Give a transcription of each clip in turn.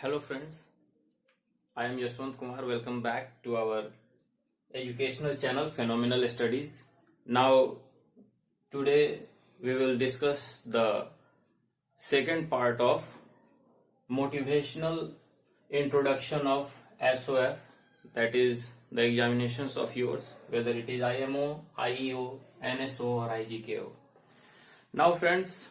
Hello friends, I am Yashwant Kumar. Welcome back to our educational channel Phenomenal Studies. Now today we will discuss the second part of motivational introduction of SOF, that is the examinations of yours, whether it is IMO, IEO, NSO or IGKO. Now friends,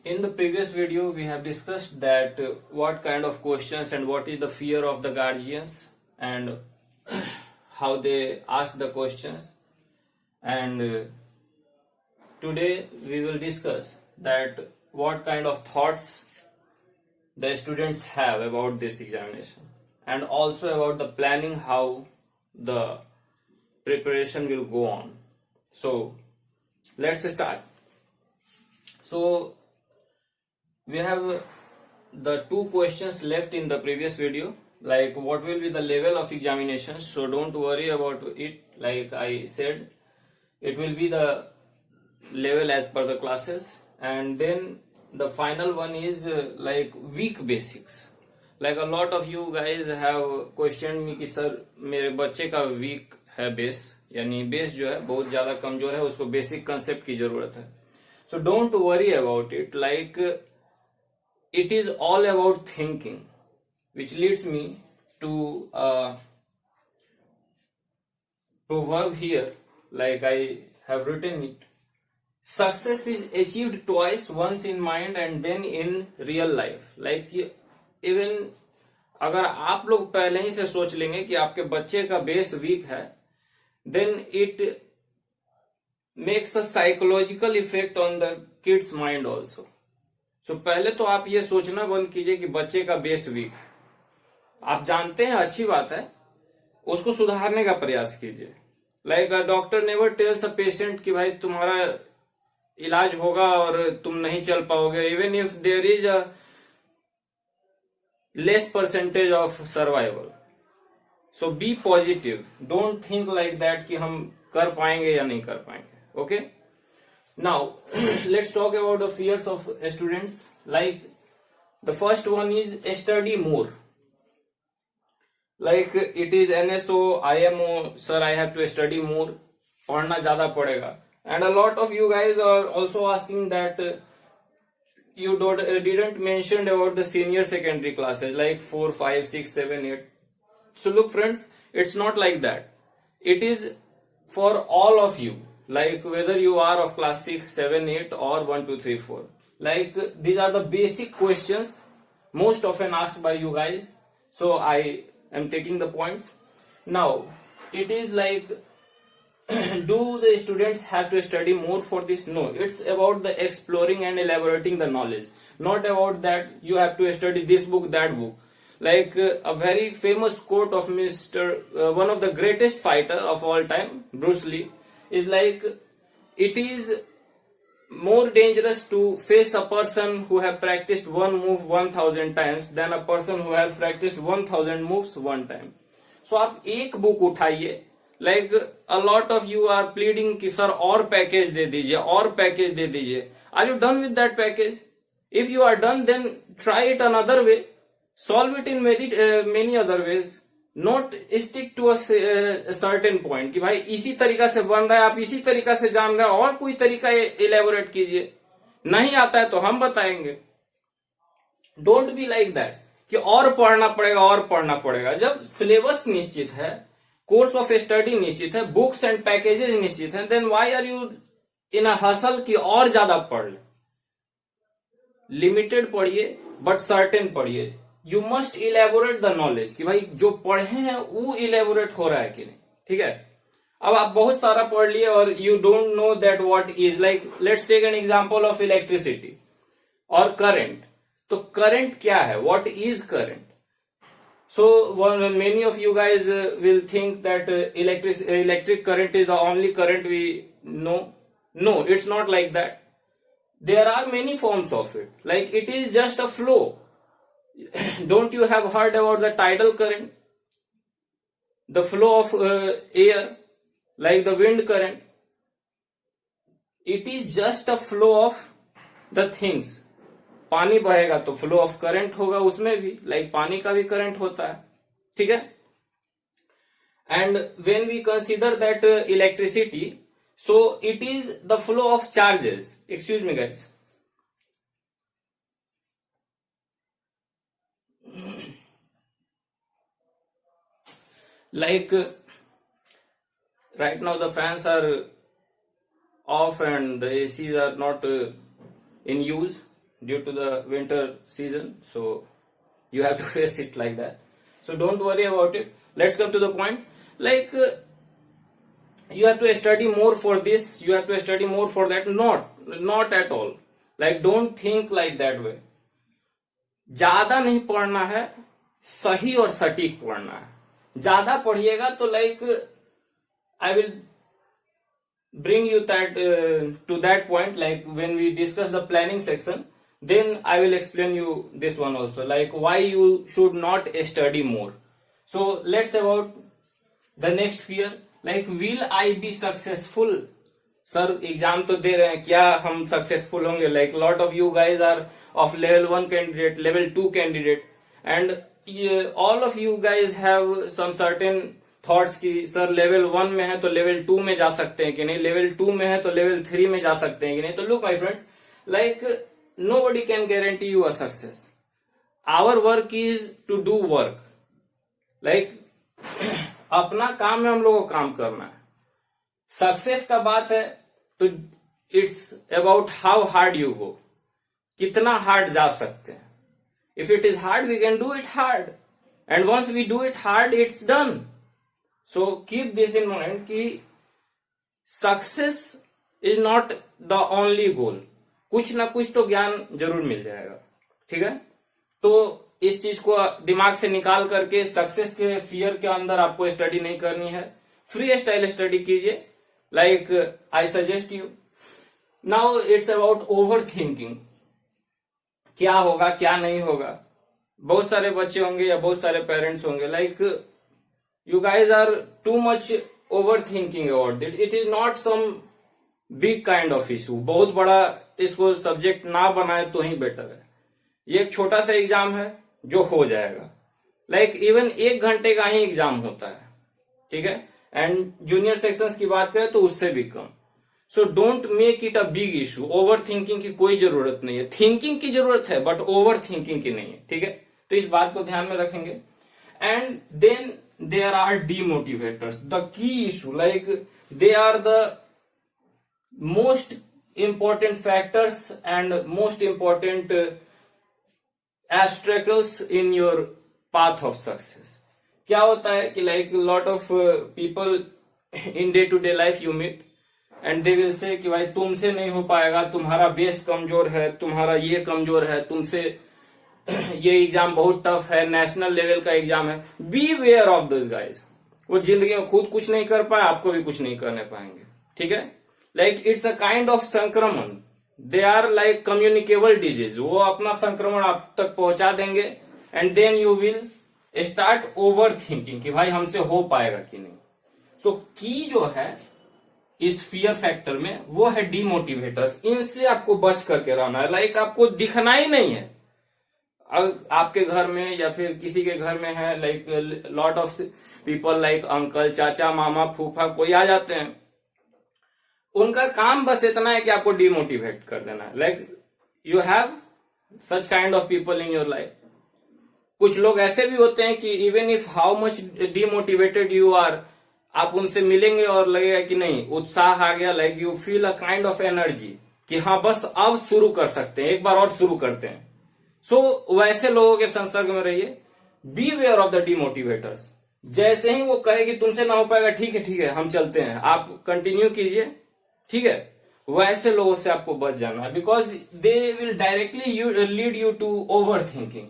in the previous video, we have discussed that what kind of questions and what is the fear of the guardians and how they ask the questions. And today we will discuss that what kind of thoughts the students have about this examination and also about the planning how the preparation will go on. So let's start. So we have the two questions left in the previous video, like what will be the level of examinations. So don't worry about it. Like I said, it will be the level as per the classes. And then the final one is like weak basics. Like a lot of you guys have questioned me कि sir मेरे बच्चे का week है base, यानी base जो है बहुत ज्यादा कमजोर है, उसको बेसिक कंसेप्ट की जरूरत है. So don't worry about it. Like it is all about thinking, which leads me to a proverb here, like I have written it. Success is achieved twice, once in mind and then in real life. Like even अगर आप लोग पहले ही से सोच लेंगे कि आपके बच्चे का बेस वीक है, then it makes a psychological effect on the kid's mind also. So पहले तो आप ये सोचना बंद कीजिए कि बच्चे का बेस वीक है. आप जानते हैं, अच्छी बात है, उसको सुधारने का प्रयास कीजिए. Like doctor never tells a patient कि भाई तुम्हारा इलाज होगा और तुम नहीं चल पाओगे, even if there is a less percentage of survival. So be positive, don't think like that कि हम कर पाएंगे या नहीं कर पाएंगे. Okay. Now, let's talk about the fears of students. Like, the first one is study more. Like, it is NSO, IMO, sir, I have to study more. पढ़ना ज़्यादा पड़ेगा. And a lot of you guys are also asking that you didn't mention about the senior secondary classes, like 4, 5, 6, 7, 8. So look friends, it's not like that. It is for all of you. Like whether you are of class 6, 7, 8 or 1, 2, 3, 4. Like these are the basic questions most often asked by you guys. So I am taking the points. Now it is like do the students have to study more for this? No, it's about the exploring and elaborating the knowledge. Not about that you have to study this book, that book. Like a very famous quote of one of the greatest fighter of all time, Bruce Lee, is like, it is more dangerous to face a person who have practiced one move 1000 times than a person who has practiced 1000 moves one time. So आप एक book उठाइए. Like a lot of you are pleading कि sir और package दे दीजिए, और package दे दीजिए. Are you done with that package? If you are done, then try it another way. Solve it in many other ways. Not stick to a certain point कि भाई इसी तरीका से बन रहा है, आप इसी तरीका से जान रहे हैं, और कोई तरीका इलेबोरेट कीजिए. नहीं आता है तो हम बताएंगे. डोंट बी लाइक दैट कि और पढ़ना पड़ेगा, और पढ़ना पड़ेगा. जब सिलेबस निश्चित है, कोर्स ऑफ स्टडी निश्चित है, बुक्स एंड पैकेजेस निश्चित है, then why are you in a hustle कि और ज्यादा पढ़ ले. लिमिटेड पढ़िए बट सर्टेन पढ़िए. You must elaborate the knowledge कि भाई जो पढ़े हैं वो इलेबोरेट हो रहा है कि नहीं. ठीक है. अब आप बहुत सारा पढ़ लिए और you don't know that what is. Like let's take an example of electricity और करंट. तो करंट क्या है? What is current? So many of you guys will think that electric current is the only current we know. No, it's not like that. There are many forms of it. Like it is just a flow. Don't you have heard about the tidal current? The flow of air, like the wind current. It is just a flow of the things. पानी बहेगा तो flow of current होगा उसमें भी, like पानी का भी current होता है, ठीक है। And when we consider that electricity, so it is the flow of charges, excuse me guys, like right now the fans are off and the ACs are not in use due to the winter season, so you have to face it like that, so don't worry about it. Let's come to the point, like you have to study more for this, you have to study more for that, not at all, like don't think like that way. ज्यादा नहीं पढ़ना है, सही और सटीक पढ़ना है। ज्यादा पढ़िएगा तो like I will bring you that to that point, like when we discuss the planning section, then I will explain you this one also, like why you should not study more. So let's about the next fear, like will I be successful? Sir exam तो दे रहे हैं, क्या हम successful होंगे? Like lot of you guys are of level 1 candidate, level 2 candidate, and all of you guys have some certain thoughts की sir level 1 में है तो लेवल 2 में जा सकते हैं कि नहीं, लेवल 2 में है तो लेवल 3 में जा सकते हैं कि नहीं। तो look my friends, like nobody can guarantee you a success, our work is to do work, like अपना काम में हम लोगों को काम करना है। सक्सेस का बात है तो it's about how hard you go, कितना हार्ड जा सकते हैं। If it is hard we can do it hard, and once we do it hard it's done. So keep this in mind कि success is not the only goal, कुछ ना कुछ तो ज्ञान जरूर मिल जाएगा, ठीक है। तो इस चीज को दिमाग से निकाल करके सक्सेस के फियर के अंदर आपको स्टडी नहीं करनी है, फ्री स्टाइल स्टडी कीजिए, like I suggest you. Now it's about over thinking, क्या होगा क्या नहीं होगा। बहुत सारे बच्चे होंगे या बहुत सारे पेरेंट्स होंगे, like you guys are too much over thinking about it, it is not some big kind of issue, बहुत बड़ा इसको सब्जेक्ट ना बनाए तो ही बेटर है। ये एक छोटा सा एग्जाम है जो हो जाएगा, लाइक इवन 1 घंटे का ही एग्जाम होता है, ठीक है। एंड जूनियर सेक्शंस की बात करें तो उससे भी कम। So don't make it a big issue, over thinking की कोई जरूरत नहीं है। थिंकिंग की जरूरत है बट ओवर थिंकिंग की नहीं है, ठीक है। तो इस बात को ध्यान में रखेंगे। And then there are demotivators, the key issue, like they are the most important factors and most important abstractors in your path of success. क्या होता है कि like lot of people in day to day life you meet and they will say कि भाई तुमसे नहीं हो पाएगा, तुम्हारा बेस कमजोर है, तुम्हारा ये कमजोर है, तुमसे ये एग्जाम बहुत टफ है, नेशनल लेवल का एग्जाम है। Beware of this guys, वो जिंदगी में खुद कुछ नहीं कर पाए, आपको भी कुछ नहीं करने पाएंगे, ठीक है। Like it's a kind of संक्रमण, they are like communicable disease, वो अपना संक्रमण आप तक पहुंचा देंगे and then you will start over thinking कि भाई हमसे हो पाएगा कि नहीं। सो की जो है इस फियर फैक्टर में वो है डीमोटिवेटर्स, इनसे आपको बच करके रहना है। लाइक आपको दिखना ही नहीं है, आपके घर में या फिर किसी के घर में है, like lot of people like uncle, चाचा, मामा, फूफा कोई आ जाते हैं, उनका काम बस इतना है कि आपको डीमोटिवेट कर देना है। Like you have such kind of people in your life. कुछ लोग ऐसे भी होते हैं कि even if how much demotivated you are, आप उनसे मिलेंगे और लगेगा कि नहीं उत्साह आ गया, like you feel a kind of energy कि हाँ बस अब शुरू कर सकते हैं, एक बार और शुरू करते हैं। सो वैसे लोगों के संसर्ग में रहिए। बी वेयर ऑफ द डीमोटिवेटर्स, जैसे ही वो कहे कि तुमसे ना हो पाएगा, ठीक है हम चलते हैं, आप कंटिन्यू कीजिए, ठीक है, वैसे लोगों से आपको बच जाना है। Because they will directly lead you to over thinking,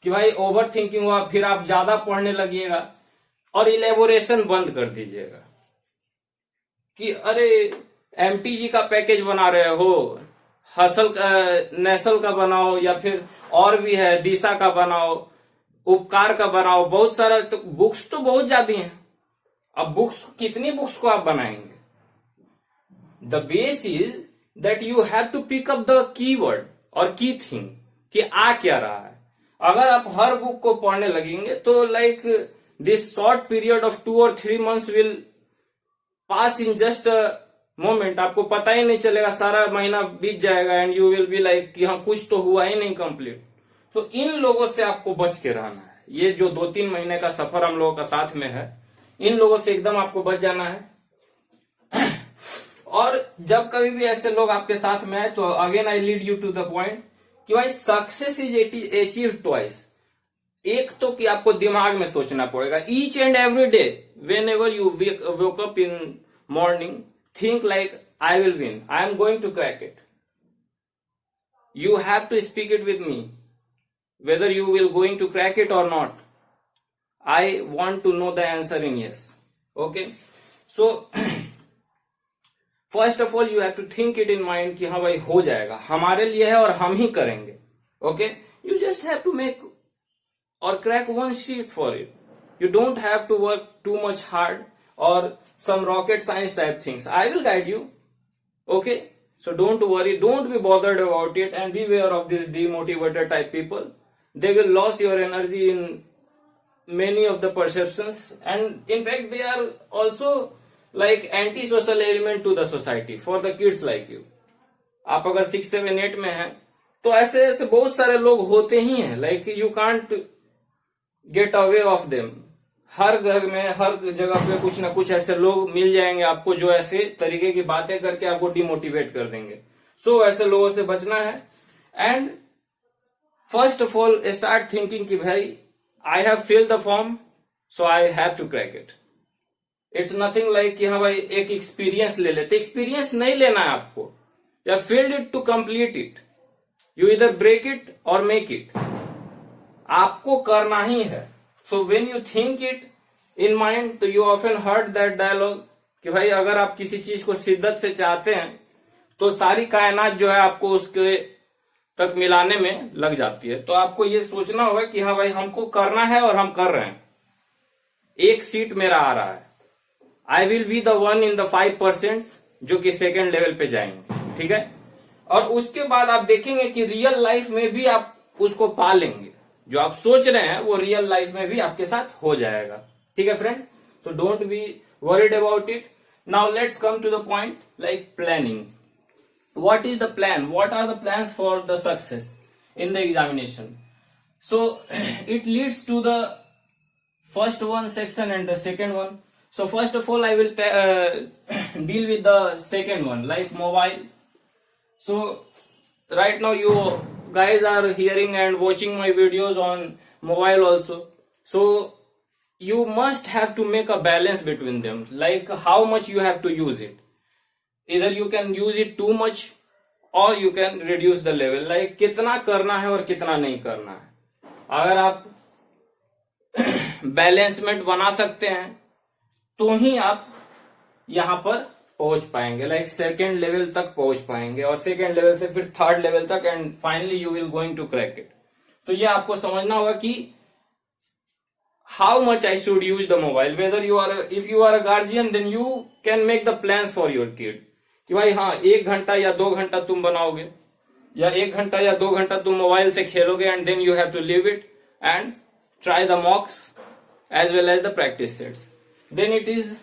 कि भाई ओवर थिंकिंग हुआ, फिर आप ज्यादा पढ़ने लगिएगा और इलेबोरेशन बंद कर दीजिएगा कि अरे एमटीजी का पैकेज बना रहे हो, हसल नेसल का बनाओ, या फिर और भी है दिशा का बनाओ, उपकार का बनाओ, बहुत सारा। तो बुक्स तो बहुत ज्यादा हैं, अब बुक्स कितनी बुक्स को आप बनाएंगे? The base is that you have to pick up the keyword और की थिंग, कि आ क्या रहा है। अगर आप हर बुक को पढ़ने लगेंगे तो like this short period of 2 और 3 months will pass in just a moment. आपको पता ही नहीं चलेगा, सारा महीना बीत जाएगा and you will be like कि हाँ कुछ तो हुआ ही नहीं कंप्लीट। तो इन लोगों से आपको बच के रहना है। ये जो 2-3 महीने का सफर हम लोगों का साथ में है, इन लोगों से एकदम आपको बच जाना है। और जब कभी भी ऐसे लोग आपके साथ में आए तो again I lead you to the point कि भाई सक्सेस इज अचीव ट्वाइस। एक तो कि आपको दिमाग में सोचना पड़ेगा each and every day whenever you wake up in morning, think like I will win, I am going to crack it. You have to speak it with me, whether you will going to crack it or not. I want to know the answer in yes. Okay, so first of all you have to think it in mind कि हाँ भाई हो जाएगा, हमारे लिए है और हम ही करेंगे. Okay, you just have to make or crack one sheet for it. You don't have to work too much hard or some rocket science type things. I will guide you. Okay, so don't worry, don't be bothered about it, and beware of these demotivated type people. They will lose your energy in many of the perceptions, and in fact they are also like anti-social element to the society for the kids like you. आप अगर 6, 7, 8 में हैं तो ऐसे ऐसे बहुत सारे लोग होते ही हैं, like you can't get away of them. हर घर में हर जगह पे कुछ ना कुछ ऐसे लोग मिल जाएंगे आपको जो ऐसे तरीके की बातें करके आपको डिमोटिवेट कर देंगे. सो ऐसे लोगों से बचना है. And first of all start thinking कि भाई I have filled the form so I have to crack it. It's nothing like कि हाँ भाई एक एक्सपीरियंस ले लेते. एक्सपीरियंस नहीं लेना है आपको, या filled it to complete it. You इधर ब्रेक इट और मेक इट. आपको करना ही है. So when you think it in mind, तो you often heard that dialogue कि भाई अगर आप किसी चीज को शिद्दत से चाहते हैं तो सारी कायनात जो है आपको उसके तक मिलाने में लग जाती है. तो आपको ये सोचना होगा कि हाँ भाई हमको करना है और हम कर रहे हैं. एक सीट मेरा आ रहा है, I will be the one in the 5% जो कि सेकेंड लेवल पे जाएंगे. ठीक है, और उसके बाद आप देखेंगे कि रियल लाइफ में भी आप उसको पा लेंगे. जो आप सोच रहे हैं वो रियल लाइफ में भी आपके साथ हो जाएगा. ठीक है friends, so don't be worried about it. Now let's come to the point like planning. What is the plan? What are the plans for the success in the examination? So it leads to the first one section and the second one. So first of all I will deal with the second one like mobile. So right now you guys are hearing and watching my videos on mobile also, so you must have to make a balance between them, like how much you have to use it. Either you can use it too much or you can reduce the level, like कितना करना है और कितना नहीं करना है. अगर आप बैलेंसमेंट बना सकते हैं तो ही आप यहां पर पहुंच पाएंगे, लाइक सेकेंड लेवल तक पहुंच पाएंगे और सेकेंड लेवल से फिर थर्ड लेवल तक, and finally you will going to crack it. तो ये आपको समझना होगा कि how much I should use the mobile. Whether you are, if you are a guardian then you can make the plans for your kid कि भाई हाँ 1 घंटा या 2 घंटा तुम बनाओगे, या 1 घंटा या 2 घंटा तुम मोबाइल से खेलोगे, and then you have to leave it and try the mocks as well as the practice sets. Then it is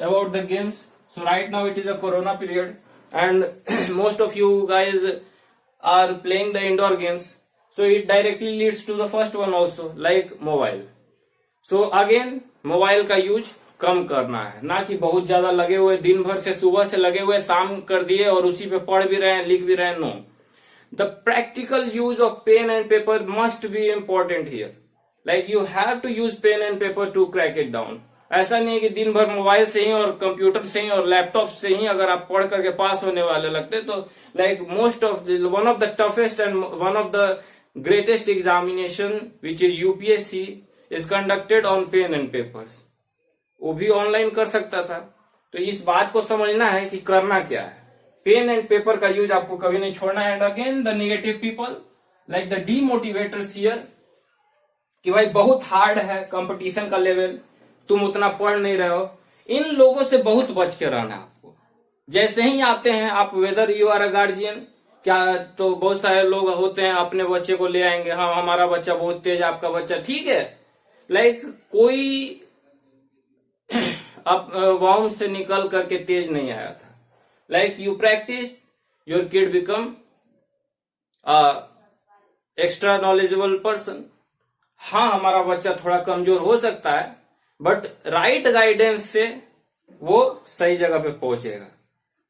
about the games. So right now it is a corona period and most of you guys are playing the indoor games, so it directly leads to the first one also, like mobile. So again mobile का use कम करना है, ना कि बहुत ज्यादा लगे हुए दिन भर से, सुबह से लगे हुए शाम कर दिए और उसी पे पढ़ भी रहे हैं लिख भी रहे हैं. No, the practical use of pen and paper must be important here. Like you have to use pen and paper to crack it down. ऐसा नहीं है कि दिन भर मोबाइल से ही और कंप्यूटर से ही और लैपटॉप से ही अगर आप पढ़ करके पास होने वाले लगते तो like most of one of the toughest and one of the greatest examination which is UPSC is conducted on pen and papers. वो भी ऑनलाइन कर सकता था. तो इस बात को समझना है कि करना क्या है. पेन एंड पेपर का यूज आपको कभी नहीं छोड़ना है. And again the negative people like the demotivators here कि भाई बहुत हार्ड है कंपटीशन का लेवल, तुम उतना पढ़ नहीं रहे हो. इन लोगों से बहुत बच के रहना है आपको. जैसे ही आते हैं आप, whether you are a guardian क्या तो बहुत सारे लोग होते हैं अपने बच्चे को ले आएंगे, हाँ हमारा बच्चा बहुत तेज, आपका बच्चा ठीक है, लाइक कोई अब वॉर्म से निकल करके तेज नहीं आया था। Like you practice, your kid become extra knowledgeable person. हाँ हमारा बच्चा थोड़ा कमजोर हो सकता है, बट राइट गाइडेंस से वो सही जगह पे पहुंचेगा।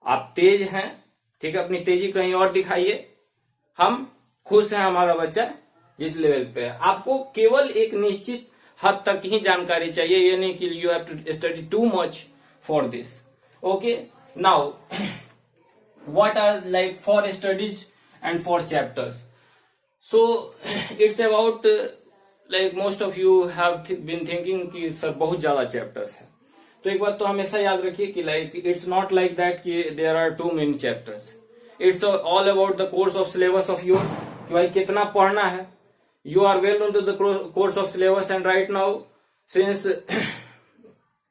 आप तेज हैं, ठीक है, अपनी तेजी कहीं और दिखाइए, हम खुश हैं हमारा बच्चा जिस लेवल पे है। आपको केवल एक निश्चित हद तक ही जानकारी चाहिए, ये नहीं कि you have to study too much for this. Okay, now what are like for studies and for chapters? So it's about like most of you have been thinking कि सर बहुत ज्यादा चैप्टर्स है। तो एक बात तो हमेशा याद रखिए कि like it's not like that कि there are too many chapters. It's all about the course of syllabus of yours कि भाई कितना पढ़ना है। You are well into the course of syllabus, and right now since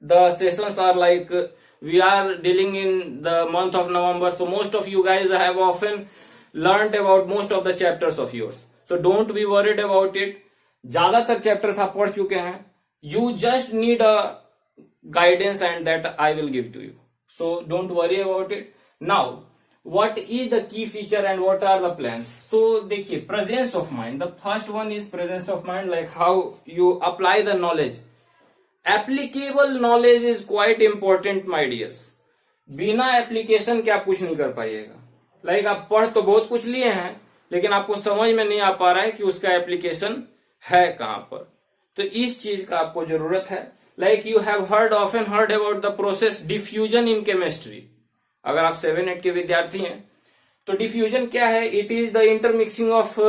the sessions are like we are dealing in the month of November, so most of you guys have often learned about most of the chapters of yours, so don't be worried about it. ज्यादातर chapters आप पढ़ चुके हैं, you just need a guidance and that I will give to you, so don't worry about it. Now what is the key feature and what are the plans? So देखिए, presence of mind, the first one is presence of mind, like how you apply the knowledge. Applicable knowledge is quite important my dears. बिना application के आप कुछ नहीं कर पाइएगा। Like आप पढ़ तो बहुत कुछ लिए हैं, लेकिन आपको समझ में नहीं आ पा रहा है कि उसका एप्लीकेशन है कहां पर। तो इस चीज का आपको जरूरत है। Like you have often heard about the process diffusion in chemistry. अगर आप 7-8 के विद्यार्थी हैं तो डिफ्यूजन क्या है? It is the intermixing of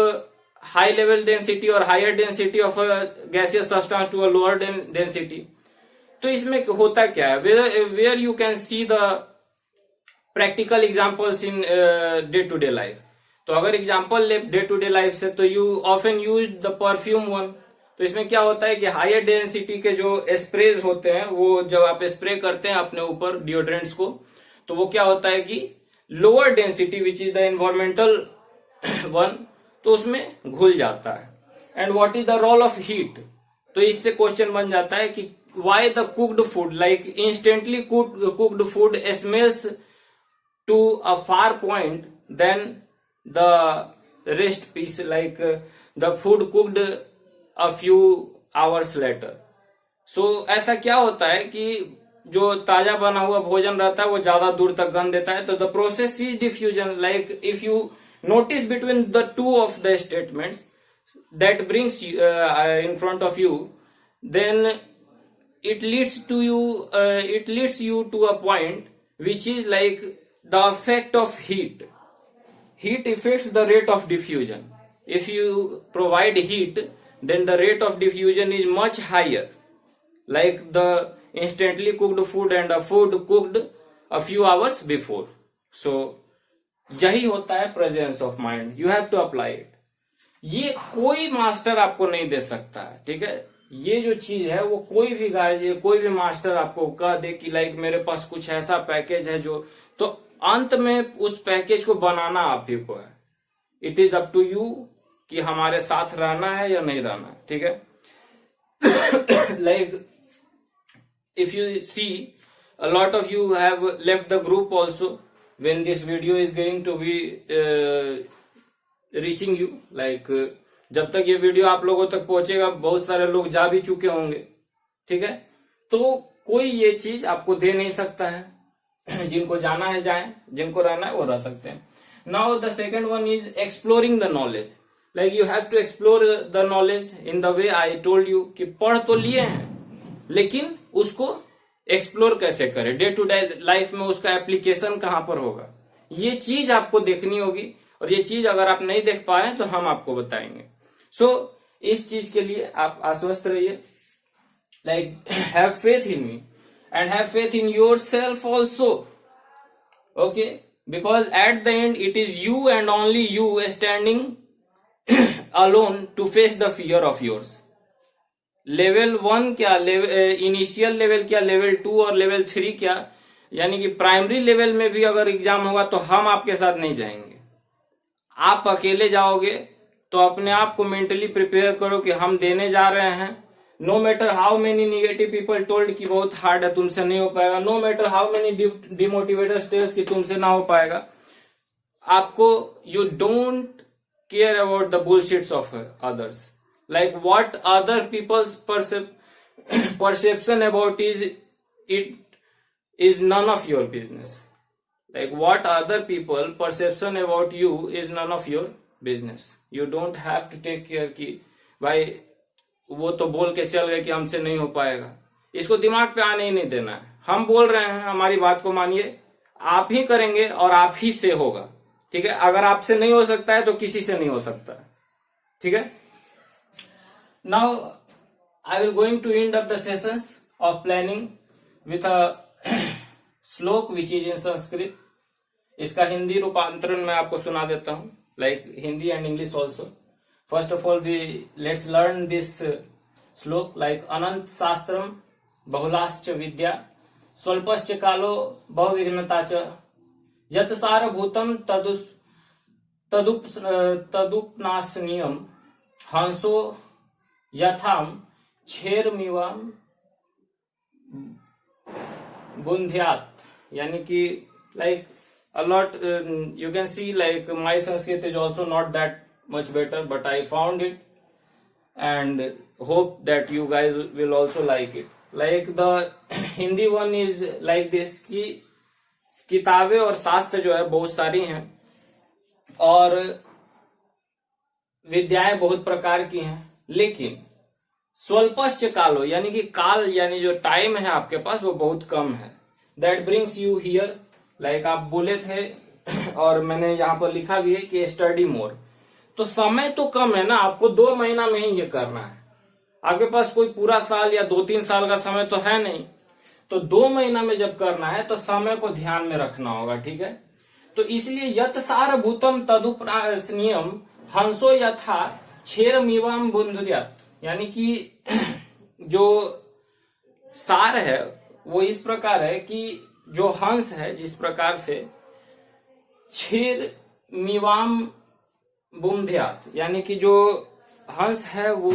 high level density or higher density of a gaseous substance to a lower density. तो इसमें होता क्या है? where you can see the practical examples in day to day life. तो अगर example ले day to day life से, तो you often use the perfume one. तो इसमें क्या होता है कि हायर डेंसिटी के जो स्प्रेज होते हैं, वो जब आप स्प्रे करते हैं अपने ऊपर डिओड्रेंट्स को, तो वो क्या होता है कि lower density which is the environmental one, तो उसमें घुल जाता है। And what is the role of heat? तो इससे क्वेश्चन बन जाता है कि why the cooked food, like instantly cooked food smells to a far point than the rest piece, like the food cooked a few hours later. So ऐसा क्या होता है कि जो ताजा बना हुआ भोजन रहता है वो ज्यादा दूर तक गंध देता है। तो the process is diffusion. Like if you notice between the two of the statements that brings you in front of you, then it leads you to a point which is like the effect of heat. Heat affects the rate of diffusion. If you provide heat, then the rate of diffusion is much higher, like the instantly cooked food and a food cooked a few hours before. So यही होता है presence of mind. You have to apply it. ये कोई master आपको नहीं दे सकता है, ठीक है। ये जो चीज है वो कोई भी मास्टर आपको कह दे कि लाइक मेरे पास कुछ ऐसा पैकेज है जो, तो अंत में उस पैकेज को बनाना आप ही को है। It is up to you कि हमारे साथ रहना है या नहीं रहना, ठीक है। Like if you see, a lot of you have left the group also when this video is going to be reaching you, like जब तक ये वीडियो आप लोगों तक पहुंचेगा बहुत सारे लोग जा भी चुके होंगे, ठीक है। तो कोई ये चीज आपको दे नहीं सकता है। जिनको जाना है जाएं, जिनको रहना है वो रह सकते हैं। Now the second one is exploring the knowledge. Like you have to explore the knowledge in the way I told you कि पढ़ तो लिए हैं, लेकिन उसको एक्सप्लोर कैसे करें, डे टू डे लाइफ में उसका एप्लीकेशन कहां पर होगा, ये चीज आपको देखनी होगी। और ये चीज अगर आप नहीं देख पा रहे हैं तो हम आपको बताएंगे। सो इस चीज के लिए आप आश्वस्त रहिए। Like have faith in me and have faith in yourself also, okay, because at the end it is you and only you standing alone to face the fear of yours. Level 1 क्या, initial level क्या, level 2 और level 3 क्या, यानी कि primary level में भी अगर exam होगा तो हम आपके साथ नहीं जाएंगे। आप अकेले जाओगे तो अपने आप को मेंटली प्रिपेयर करो कि हम देने जा रहे हैं। No matter how many negative people told कि बहुत हार्ड है, तुमसे नहीं हो पाएगा, no matter how many demotivators tells कि तुमसे ना हो पाएगा, आपको you don't care about the bullshits of others, like what other peoples perception about it is none of your business. Like what other people perception about you is none of your business. You don't have to take care कि भाई वो तो बोल के चल गए कि हमसे नहीं हो पाएगा, इसको दिमाग पे आने ही नहीं देना है। हम बोल रहे हैं, हमारी बात को मानिए, आप ही करेंगे और आप ही से होगा, ठीक है। अगर आपसे नहीं हो सकता है तो किसी से नहीं हो सकता, ठीक है। Now I will going to end up the sessions of planning with a श्लोक which is in Sanskrit. इसका हिंदी रूपांतरण मैं आपको सुना देता हूँ, like Hindi and English also. First of all, let's learn this श्लोक, like अनंत शास्त्रम बहुलाश्च विद्या स्वल्पश्च कालो बहुविघ्नता च यत् सारभूतम तदुपनाशनीयम हंसो यथाम क्षेरमिवाम बुंध्यात। यानी कि like a lot you can see like my Sanskrit is also not that much better, but I found it and hope that you guys will also like it. Like the Hindi one is like this कि किताबें और शास्त्र जो है बहुत सारी हैं और विद्याएं बहुत प्रकार की हैं, लेकिन स्वल्पश्च कालो यानी कि काल यानी जो टाइम है आपके पास वो बहुत कम है। That brings you here, like आप बोले थे और मैंने यहाँ पर लिखा भी है कि स्टडी मोर। तो समय तो कम है ना, आपको 2 महीना में ही ये करना है, आपके पास कोई पूरा साल या 2-3 साल का समय तो है नहीं। तो 2 महीना में जब करना है तो समय को ध्यान में रखना होगा, ठीक है। तो इसलिए यत सार भूतम तदुपनाशनीयम हंसो यथा क्षेरमिवाम बुंध्यात्, यानी कि जो सार है वो इस प्रकार है कि जो हंस है जिस प्रकार से क्षीर मीवाम बुंध्यात, यानी कि जो हंस है वो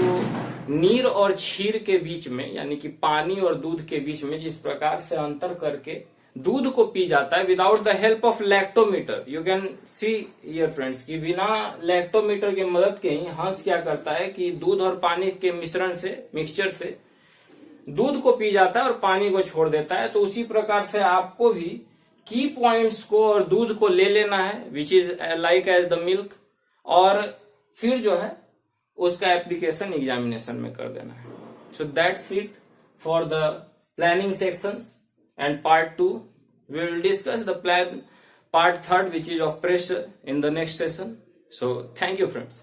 नीर और क्षीर के बीच में यानी कि पानी और दूध के बीच में जिस प्रकार से अंतर करके दूध को पी जाता है without the help of lactometer. You can see here friends कि बिना लैक्टोमीटर की मदद के ही हंस क्या करता है कि दूध और पानी के मिश्रण से मिक्सचर से दूध को पी जाता है और पानी को छोड़ देता है। तो उसी प्रकार से आपको भी की पॉइंट्स को और दूध को ले लेना है which is like as the milk, और फिर जो है उसका एप्लीकेशन एग्जामिनेशन में कर देना है। So that's it for the planning sections and part 2. We will discuss the part 3 which is of pressure in the next session. So thank you friends.